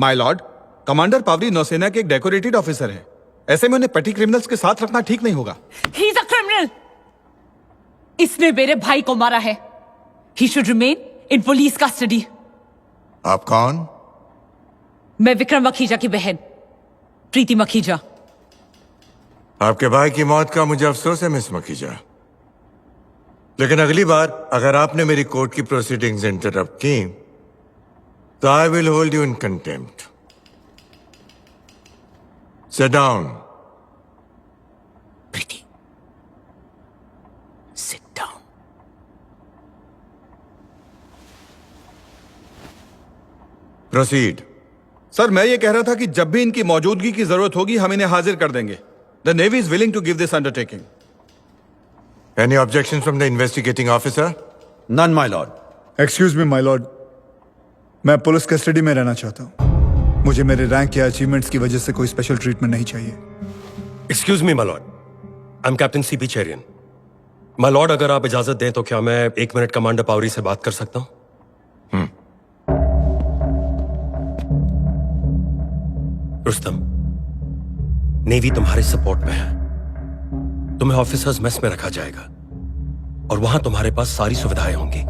My Lord, commander Pavri नौसेना के एक डेकोरेटेड ऑफिसर है। ऐसे में उन्हें पेटी क्रिमिनल्स के साथ रखना ठीक नहीं होगा। He is a criminal. इसने मेरे भाई को मारा है। He should remain in police custody. आप कौन? मैं विक्रम मखीजा की बहन प्रीति मखीजा। आपके भाई की मौत का मुझे अफसोस है मिस मखीजा, लेकिन अगली बार अगर आपने मेरी कोर्ट की प्रोसीडिंग्स इंटरप्ट की तो I will hold you in contempt. Sit down. Preeti, sit down. Proceed. Sir, मैं ये कह रहा था कि जब भी इनकी मौजूदगी की जरूरत होगी हम इन्हें हाजिर कर देंगे। The navy is willing to give this undertaking. Any objection from the investigating officer? None my lord. Excuse me my lord, मैं पुलिस कस्टडी में रहना चाहता हूँ। मुझे मेरे रैंक या अचीवमेंट्स की वजह से कोई स्पेशल ट्रीटमेंट नहीं चाहिए। Excuse me my Lord, I am captain CP Cherian. My Lord, अगर आप इजाजत दें तो क्या मैं 1 मिनट कमांडर पावरी से बात कर सकता हूं? रुस्तम, नेवी तुम्हारे सपोर्ट में है। तुम्हें ऑफिसर्स मेस में रखा जाएगा और वहां तुम्हारे पास सारी सुविधाएं होंगी।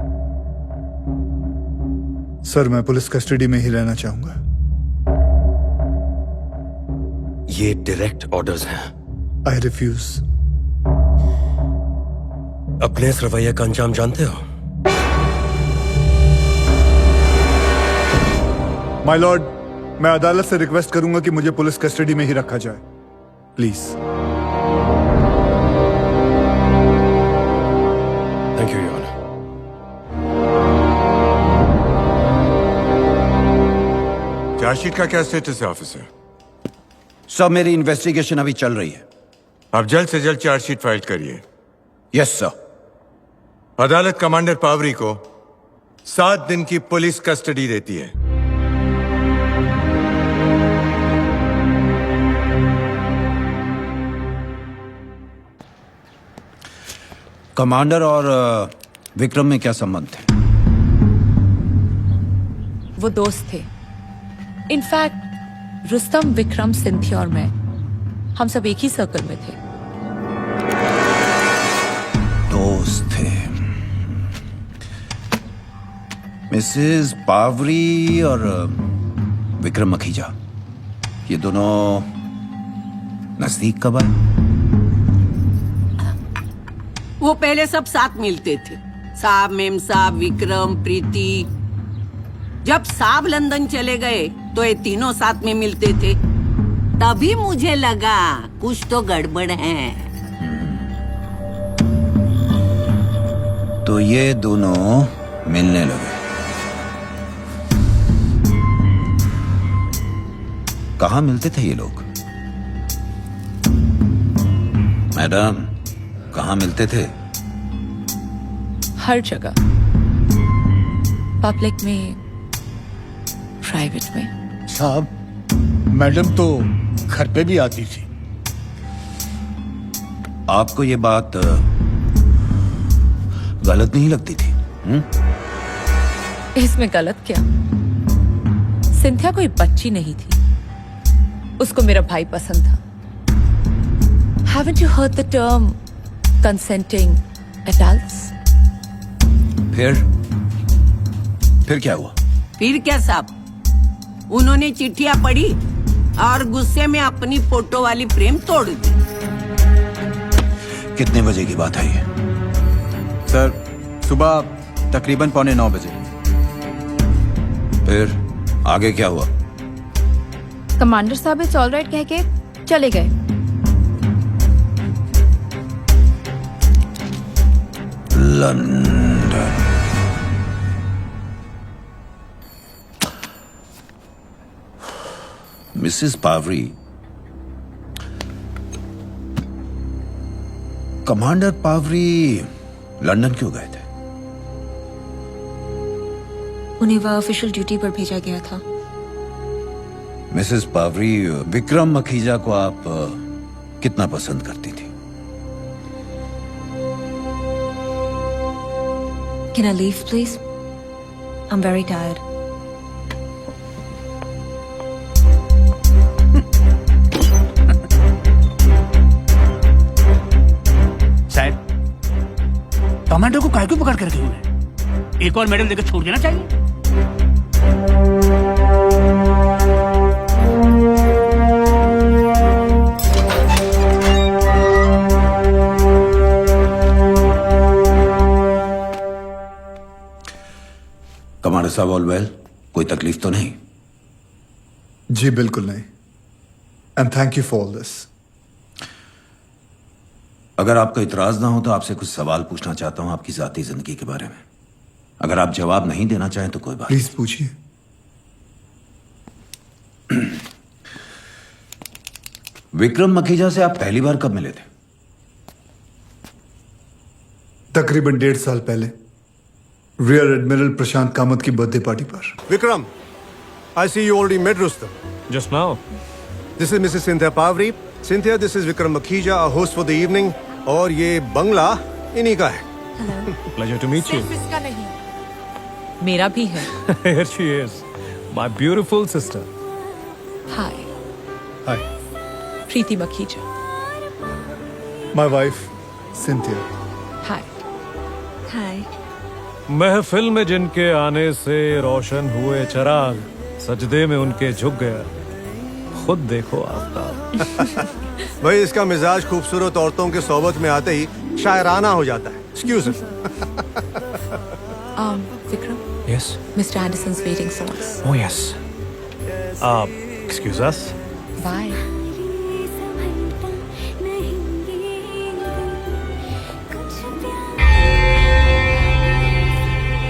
सर, मैं पुलिस कस्टडी में ही रहना चाहूंगा। ये डायरेक्ट ऑर्डर्स हैं। I refuse. अपने इस रवैये का अंजाम जानते हो? माय लॉर्ड, मैं अदालत से रिक्वेस्ट करूंगा कि मुझे पुलिस कस्टडी में ही रखा जाए, please. Thank you your honour. Charge sheet का क्या स्टेटस है ऑफिसर? सर, मेरी इन्वेस्टिगेशन अभी चल रही है। आप जल्द से जल्द चार्जशीट फाइल करिए। Yes sir. अदालत कमांडर पावरी को 7 दिन की पुलिस कस्टडी देती है। कमांडर और विक्रम में क्या संबंध थे? वो दोस्त थे। इनफैक्ट रुस्तम, विक्रम, सिंथिया और मैं, हम सब एक ही सर्कल में थे। दोस्त थे। मिसेस पावरी और विक्रम मखीजा, ये दोनों नजदीक कब आए? वो पहले सब साथ मिलते थे। साहब, मेम साहब, विक्रम, प्रीति। जब साहब लंदन चले गए तो ये तीनों साथ में मिलते थे। तभी मुझे लगा कुछ तो गड़बड़ है। तो ये दोनों मिलने लगे। कहाँ मिलते थे ये लोग? मैडम, कहाँ मिलते थे? हर जगह, पब्लिक में, प्राइवेट में। साहब, मैडम तो घर पे भी आती थी। आपको ये बात गलत नहीं लगती थी? इसमें गलत क्या? सिंथिया कोई बच्ची नहीं थी, उसको मेरा भाई पसंद था। Haven't you heard the term consenting adults? फिर क्या हुआ? फिर क्या साहब, उन्होंने चिट्ठियां पढ़ी और गुस्से में अपनी फोटो वाली फ्रेम तोड़ दी। कितने बजे की बात है ये? सर, सुबह तकरीबन 8:45 बजे। फिर आगे क्या हुआ? कमांडर साहब इट्स ऑलराइट कह के चले गए। London. Mrs Pavri, commander Pavri London क्यों गए थे? उन्हें वह ऑफिशियल ड्यूटी पर भेजा गया था। मिसेस पावरी, विक्रम मखीजा को आप कितना पसंद करती थी? Can I leave, please? I'm very tired. काहे क्यों पकड़ कर रखे उन्हें? एक और मेडल देकर छोड़ देना चाहिए। कमांडर साहब ऑल वेल? कोई तकलीफ तो नहीं? जी बिल्कुल नहीं। And thank you for all this. अगर आपका इतराज ना हो तो आपसे कुछ सवाल पूछना चाहता हूं आपकी जाती जिंदगी के बारे में। अगर आप जवाब नहीं देना चाहें तो कोई बात प्लीज पूछिए। विक्रम मखीजा से आप पहली बार कब मिले थे? तकरीबन 1.5 साल पहले रियर एडमिरल प्रशांत कामत की बर्थडे पार्टी पर। Vikram, I see you already met Rustam. Just now. This is Mrs. Cynthia Pavri. Cynthia, this is Vikram Makhija, our host for the evening. और ये बंगला इन्हीं का है। Pleasure to meet you. इसका नहीं, मेरा भी है। Here she is, my beautiful sister. Hi, hi, Preeti Makhija. My wife Cynthia. Hi. Hi. महफिल में जिनके आने से रोशन हुए चिराग, सजदे में उनके झुक गया, खुद देखो आफ्ताब। भाई इसका मिजाज खूबसूरत औरतों के सोबत में आते ही शायराना हो जाता है। Excuse me. Vikram, Yes. Mr. Anderson's waiting for us. Oh yes. Excuse us. Bye.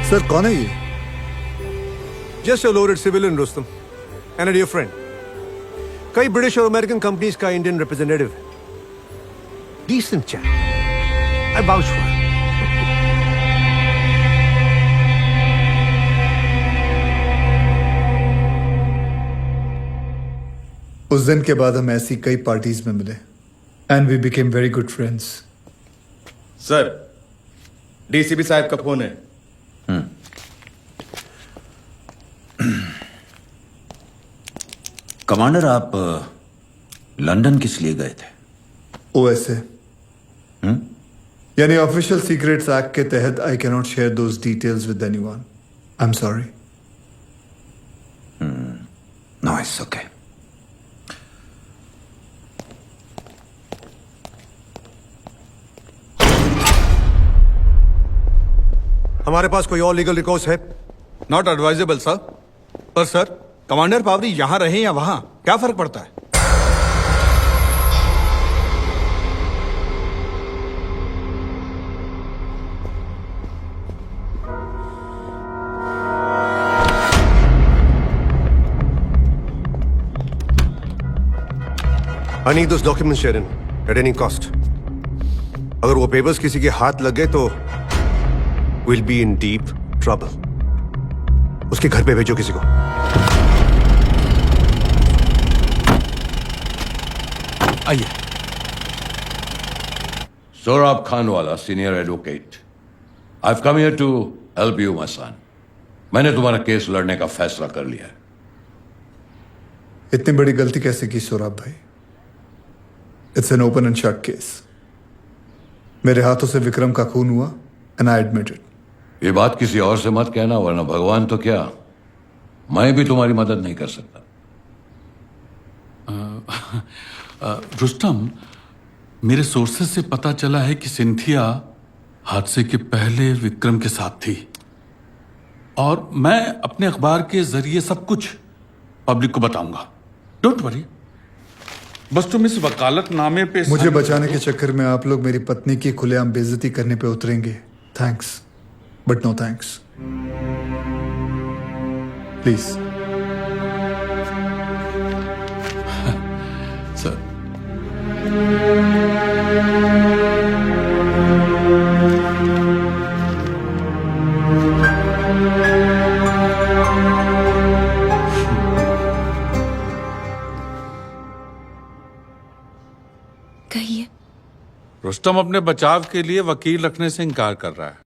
Sir कौन है ये? Just a loaded civilian, Rustam, and a dear friend. कई ब्रिटिश और अमेरिकन कंपनीज का इंडियन रिप्रेजेंटेटिव है। Decent chap. I vouch for him. उस दिन के बाद हम ऐसी कई पार्टीज में मिले and we became very good friends. Sir, DCP साहब का फोन है। कमांडर आप लंदन किस लिए गए थे? ओएसए यानी ऑफिशियल सीक्रेट्स एक्ट के तहत I can not share those details with anyone. I am sorry. No it's okay. हमारे पास कोई और लीगल रिकॉर्ड्स है? Not advisable sir. पर सर, कमांडर पावरी यहां रहे या वहां, क्या फर्क पड़ता है? I need those documents, Sharon, at any cost. अगर वो पेपर्स किसी के हाथ लग गए तो we'll be in deep trouble. उसके घर पे भेजो किसी को। आइए। Sorab Khanwala, senior advocate. I've come here to help you, my son. मैंने तुम्हारा केस लड़ने का फैसला कर लिया है। इतनी बड़ी गलती कैसे की सोराब भाई? It's an open and shut case. मेरे हाथों से विक्रम का खून हुआ एंड आई एडमिट इट। ये बात किसी और से मत कहना, वरना भगवान तो क्या, मैं भी तुम्हारी मदद नहीं कर सकता। रुस्तम, मेरे सोर्सेज से पता चला है कि सिंथिया हादसे के पहले विक्रम के साथ थी, और मैं अपने अखबार के जरिए सब कुछ पब्लिक को बताऊंगा। डोंट वरी, बस तुम इस वकालतनामे पे मुझे बचाने के चक्कर में आप लोग मेरी पत्नी की खुलेआम बेइज्जती करने पे उतरेंगे। Thanks but no thanks. Please sir. कहिए। रुस्तम अपने बचाव के लिए वकील रखने से इनकार कर रहा है।